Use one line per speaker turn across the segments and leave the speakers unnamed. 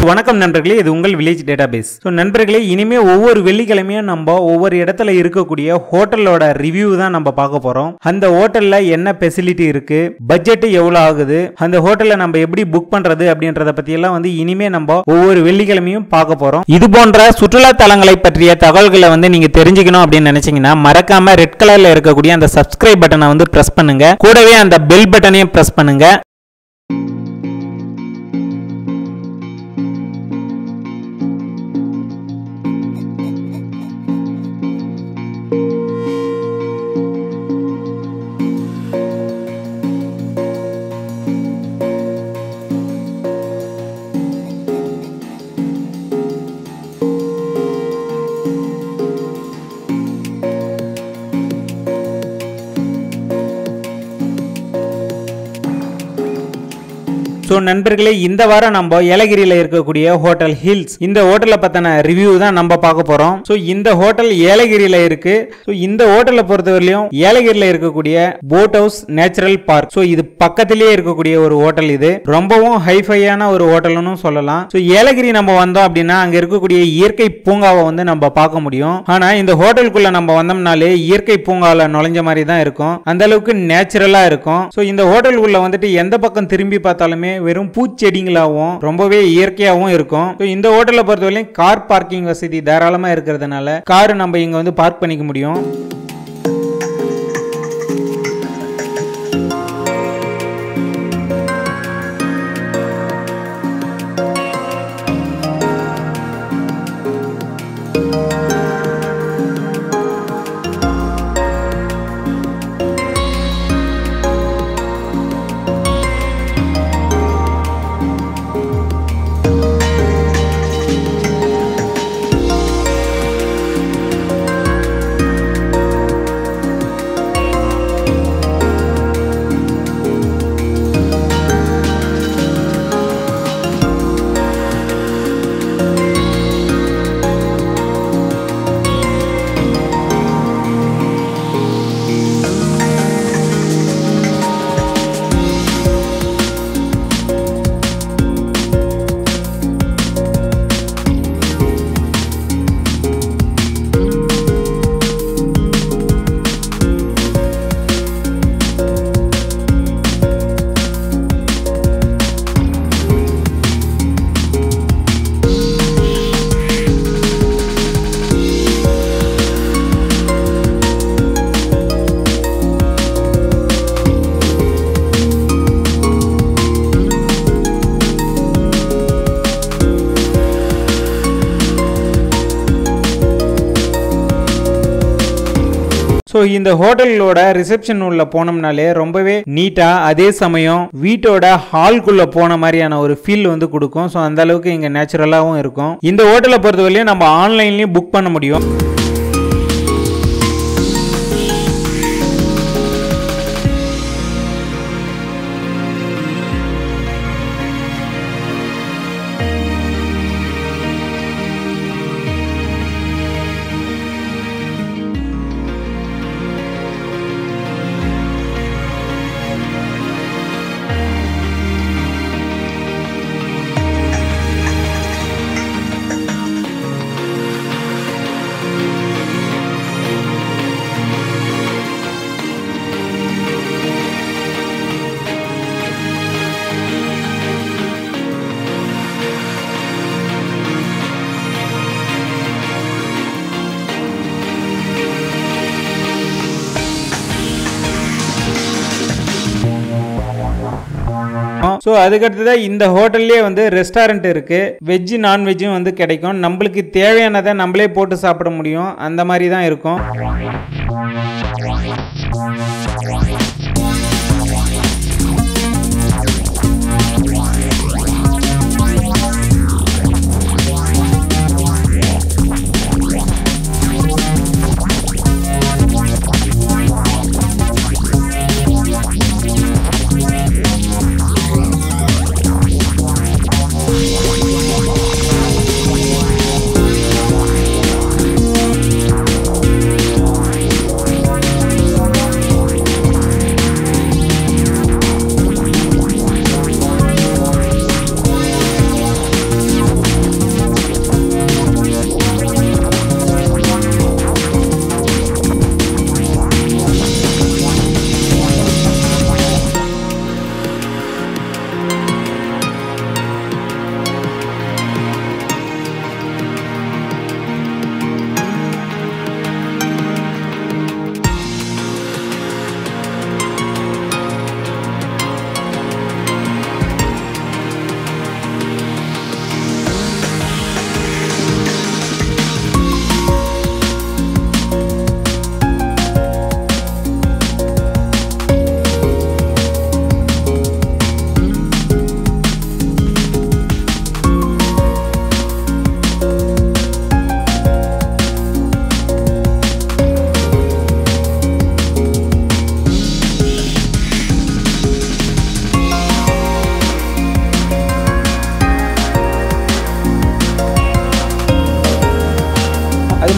வணக்கம் நண்பர்களே, இது உங்கள் வில்லேஜ் டேட்டாபேஸ். ஸோ நண்பர்களே, இனிமே ஒவ்வொரு வெள்ளிக்கிழமையும் நம்ம ஒவ்வொரு இடத்துல இருக்கக்கூடிய ஹோட்டலோட ரிவ்யூ தான் நம்ம பார்க்க போறோம். அந்த ஹோட்டல்ல என்ன ஃபெசிலிட்டி இருக்கு, பட்ஜெட் எவ்வளவு ஆகுது, அந்த ஹோட்டல்ல நம்ம எப்படி புக் பண்றது அப்படின்றத பத்தி எல்லாம் இனிமே நம்ம ஒவ்வொரு வெள்ளிக்கிழமையும் பார்க்க போறோம். இது போன்ற சுற்றுலா தலங்களை பற்றிய தகவல்களை நீங்க தெரிஞ்சுக்கணும் அப்படின்னு நினைச்சீங்கன்னா மறக்காம ரெட் கலர்ல இருக்கக்கூடிய அந்த சப்ஸ்கிரைப் பட்டனை பிரஸ் பண்ணுங்க. கூடவே அந்த பெல் பட்டனையும் பிரஸ் பண்ணுங்க. ஸோ நண்பர்களே, இந்த வாரம் நம்ம ஏலகிரியில் இருக்கக்கூடிய ஹோட்டல் ஹில்ஸ் இந்த ஹோட்டலை பற்றின ரிவ்யூ தான் நம்ம பார்க்க போகிறோம். ஸோ இந்த ஹோட்டல் ஏலகிரியில் இருக்கு. ஸோ இந்த ஹோட்டலை பொறுத்தவரையிலும் ஏலகிரியில் இருக்கக்கூடிய boat house natural park, so இது பக்கத்திலேயே இருக்கக்கூடிய ஒரு ஹோட்டல். இது ரொம்பவும் ஹைஃபையான ஒரு ஹோட்டல்னு சொல்லலாம். ஸோ ஏலகிரி நம்ம வந்தோம் அப்படின்னா அங்கே இருக்கக்கூடிய இயற்கை பூங்காவை நம்ம பார்க்க முடியும். ஆனால் இந்த ஹோட்டலுக்குள்ள நம்ம வந்தோம்னாலே இயற்கை பூங்காவில் நுழைஞ்ச மாதிரி தான் இருக்கும். அந்த அளவுக்கு நேச்சுரலாக இருக்கும். ஸோ இந்த ஹோட்டலுக்குள்ள எந்த பக்கம் திரும்பி பார்த்தாலுமே வெறும் பூச்செடிங்களாகவும் ரொம்பவே இயற்கையாகவும் இருக்கும். இந்த ஹோட்டலை பொறுத்தவரைக்கும் கார் பார்க்கிங் வசதி தாராளமா இருக்கிறதுனால கார் நம்ம இங்க பார்க் பண்ணிக்க முடியும். ஸோ இந்த ஹோட்டலோட ரிசப்ஷன் உள்ள போனோம்னாலே ரொம்பவே நீட்டா, அதே சமயம் வீட்டோட ஹால்குள்ள போன மாதிரியான ஒரு ஃபீல் கொடுக்கும். ஸோ அந்த அளவுக்கு இங்க நேச்சுரலாகவும் இருக்கும். இந்த ஹோட்டலை பொறுத்தவரையிலும் நம்ம ஆன்லைன்லயும் புக் பண்ண முடியும். ஸோ அதுக்கடுத்ததா இந்த ஹோட்டல்லே ரெஸ்டாரண்ட் இருக்கு. வெஜ் நான்வெஜ்ஜும் கிடைக்கும். நம்மளுக்கு தேவையானதை நம்மளே போட்டு சாப்பிட முடியும். அந்த மாதிரி தான் இருக்கும்.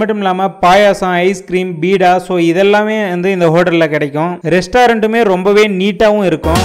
மட்டும் இல்லாம பாயாசம், ஐஸ்கிரீம், பீடா, ஸோ இதெல்லாமே வந்து இந்த ஹோட்டல்ல கிடைக்கும். ரெஸ்டாரண்ட்டுமே ரொம்பவே நீட்டாவும் இருக்கும்.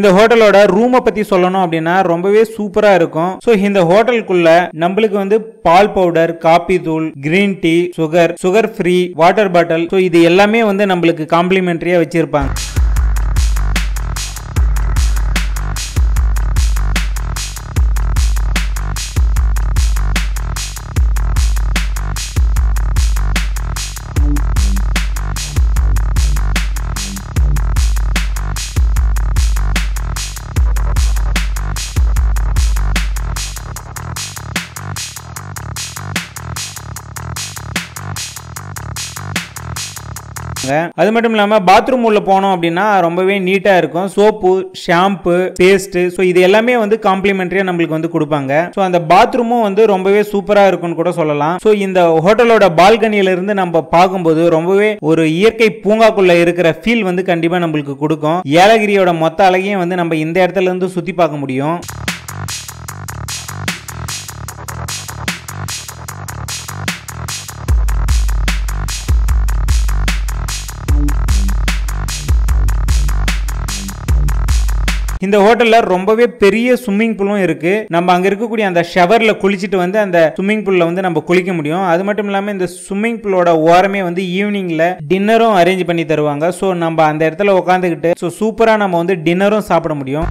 இந்த ஹோட்டலோட ரூமை பத்தி சொல்லணும் அப்படின்னா ரொம்பவே சூப்பரா இருக்கும். ஸோ இந்த ஹோட்டலுக்குள்ள நம்மளுக்கு வந்து பால் பவுடர், காபி தூள், green tea, sugar free water bottle, so இது எல்லாமே வந்து நம்மளுக்கு காம்ப்ளிமெண்டரியா வச்சிருப்பாங்க. அது மட்டும் இல்லாம பாத்ரூம் உள்ள போனோம் அப்படின்னா ரொம்பவே நீட்டா இருக்கும். சோப்பு, ஷாம்பு, பேஸ்ட், ஸோ இது எல்லாமே வந்து காம்ப்ளிமெண்டரியா நம்மளுக்கு வந்து கொடுப்பாங்க. ஸோ அந்த பாத்ரூமும் வந்து ரொம்பவே சூப்பரா இருக்கும்னு கூட சொல்லலாம். ஸோ இந்த ஹோட்டலோட பால்கனியில இருந்து நம்ம பார்க்கும்போது ரொம்பவே ஒரு இயற்கை பூங்காக்குள்ள இருக்கிற ஃபீல் வந்து கண்டிப்பா நம்மளுக்கு கொடுக்கும். ஏலகிரியோட மொத்த அழகையும் வந்து நம்ம இந்த இடத்துல இருந்து சுத்தி பார்க்க முடியும். இந்த ஹோட்டல்ல ரொம்பவே பெரிய ஸ்விம்மிங் பூலும் இருக்கு. நம்ம அங்க இருக்கக்கூடிய அந்த ஷவர்ல குளிச்சுட்டு வந்து அந்த ஸ்விம்மிங் பூல்ல வந்து நம்ம குளிக்க முடியும். அது மட்டும் இல்லாம இந்த ஸ்விம்மிங் பூலோட ஓரமே வந்து ஈவினிங்ல டின்னரும் அரேஞ்ச் பண்ணி தருவாங்க. ஸோ நம்ம அந்த இடத்துல உட்காந்துக்கிட்டு ஸோ சூப்பரா நம்ம வந்து டின்னரும் சாப்பிட முடியும்.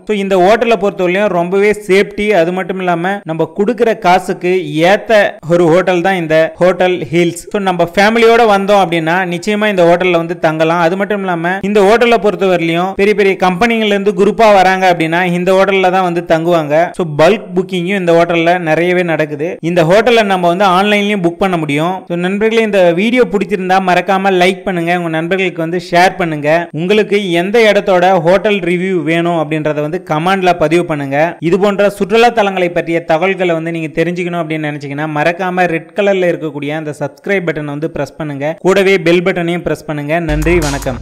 ஸோ இந்த ஹோட்டலை பொறுத்தவரையும் ரொம்பவே சேஃப்டி, அது மட்டும் இல்லாம நம்ம கொடுக்கிற காசுக்கு ஏத்த ஒரு ஹோட்டல் தான் இந்த ஹோட்டல் ஹில்ஸ். ஸோ நம்ம ஃபேமிலியோட வந்தோம் அப்படின்னா நிச்சயமா இந்த ஹோட்டல்ல வந்து தங்கலாம். அது மட்டும் இல்லாம இந்த ஹோட்டலை பொறுத்தவரையிலும் பெரிய பெரிய கம்பெனிகள்ல இருந்து குரூப்பா வராங்க அப்படின்னா இந்த ஹோட்டல்ல தான் வந்து தங்குவாங்க. ஸோ பல்க் புக்கிங்கும் இந்த ஹோட்டல்ல நிறையவே நடக்குது. இந்த ஹோட்டல்ல நம்ம வந்து ஆன்லைன்லயும் புக் பண்ண முடியும். ஸோ நண்பர்களே, இந்த வீடியோ பிடிச்சிருந்தா மறக்காம லைக் பண்ணுங்க, உங்க நண்பர்களுக்கு வந்து ஷேர் பண்ணுங்க. உங்களுக்கு எந்த இடத்தோட ஹோட்டல் ரிவ்யூ வேணும் அப்படின்றத வந்து கமெண்ட்ல பதிவு பண்ணுங்க. இது போன்ற சுற்றுலா தலங்களை பற்றிய தகவல்களை வந்து நீங்க தெரிஞ்சுக்கணும் அப்படின்னு நினைச்சீங்கன்னா மறக்காம ரெட் கலர்ல இருக்கக்கூடிய அந்த சப்ஸ்கிரைப் பட்டனை வந்து பிரஸ் பண்ணுங்க. கூடவே பெல் பட்டனையும் பிரஸ் பண்ணுங்க. நன்றி, வணக்கம்.